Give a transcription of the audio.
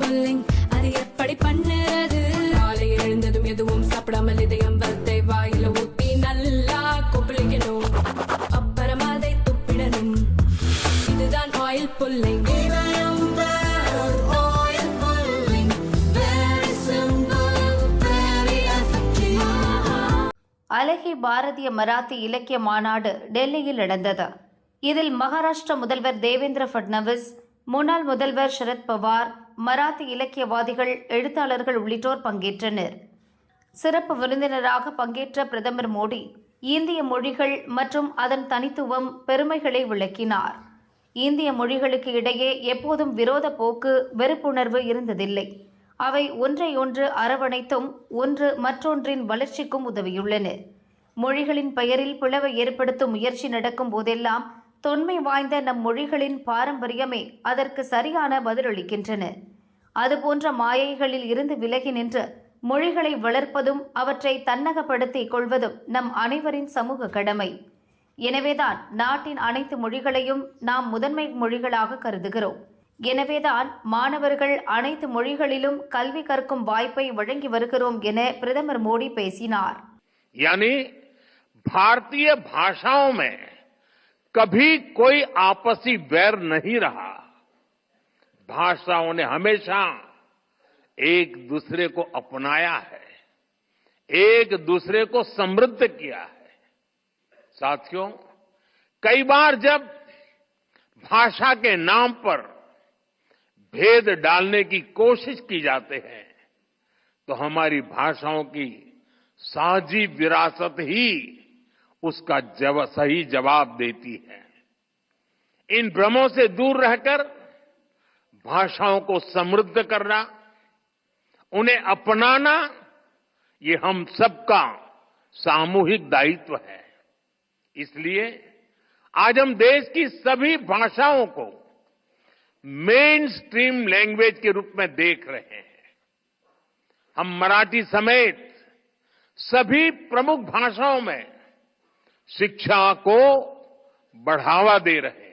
Pulling அது எப்படி பண்ணுறது? காலை எழுந்ததும் எதுவும் சாப்பிடாமல் இதயம் வளத்தை வாயில ஊத்தி நல்லா கொப்பளிக்கணும். அப்புறம் அதை துப்பிடணும். இதுதான் ஆயில் புல்லிங். அழகி பாரதிய மராத்தி இலக்கிய மாநாடு டெல்லியில் நடந்தது. இதில் மகாராஷ்டிர முதல்வர் தேவேந்திர ஃபட்னவிஸ், முன்னாள் முதல்வர் சரத் பவார், மராத்தி இலக்கியவாதிகள், எழுத்தாளர்கள் உள்ளிட்டோர் பங்கேற்றனர். சிறப்பு விருந்தினராக பங்கேற்ற பிரதமர் மோடி இந்திய மொழிகள் மற்றும் அதன் தனித்துவம், பெருமைகளை விளக்கினார். இந்திய மொழிகளுக்கு இடையே எப்போதும் விரோத போக்கு, வெறுப்புணர்வு இருந்ததில்லை. அவை ஒன்றையொன்று அரவணைத்தும் ஒன்று மற்றொன்றின் வளர்ச்சிக்கும் உதவியுள்ளன. மொழிகளின் பெயரில் பிளவை ஏற்படுத்தும் முயற்சி நடக்கும் போதெல்லாம் தொன்மை வாய்ந்த நம் மொழிகளின் பாரம்பரியமே அதற்கு சரியான பதிலளிக்கின்றன. அதுபோன்ற மாயைகளில் இருந்து விலகி நின்று மொழிகளை வளர்ப்பதும் அவற்றை தன்னகப்படுத்திக் கொள்வதும் நம் அனைவரின் சமூக கடமை. எனவேதான் நாட்டின் அனைத்து மொழிகளையும் நாம் முதன்மை மொழிகளாக கருதுகிறோம். எனவேதான் மாணவர்கள் அனைத்து மொழிகளிலும் கல்வி கற்கும் வாய்ப்பை வழங்கி வருகிறோம் என பிரதமர் மோடி பேசினார். यानी भारतीय भाषाओं में कभी कोई आपसी वैर नहीं रहा. भाषाओं ने हमेशा एक दूसरे को अपनाया है, एक दूसरे को समृद्ध किया है. साथियों, कई बार जब भाषा के नाम पर भेद डालने की कोशिश की जाते हैं तो हमारी भाषाओं की साझी विरासत ही उसका सही जवाब देती है. इन भ्रमों से दूर रहकर भाषाओं को समृद्ध करना, उन्हें अपनाना, ये हम सबका सामूहिक दायित्व है. इसलिए आज हम देश की सभी भाषाओं को मेन स्ट्रीम लैंग्वेज के रूप में देख रहे हैं. हम मराठी समेत सभी प्रमुख भाषाओं में शिक्षा को बढ़ावा दे रहे हैं.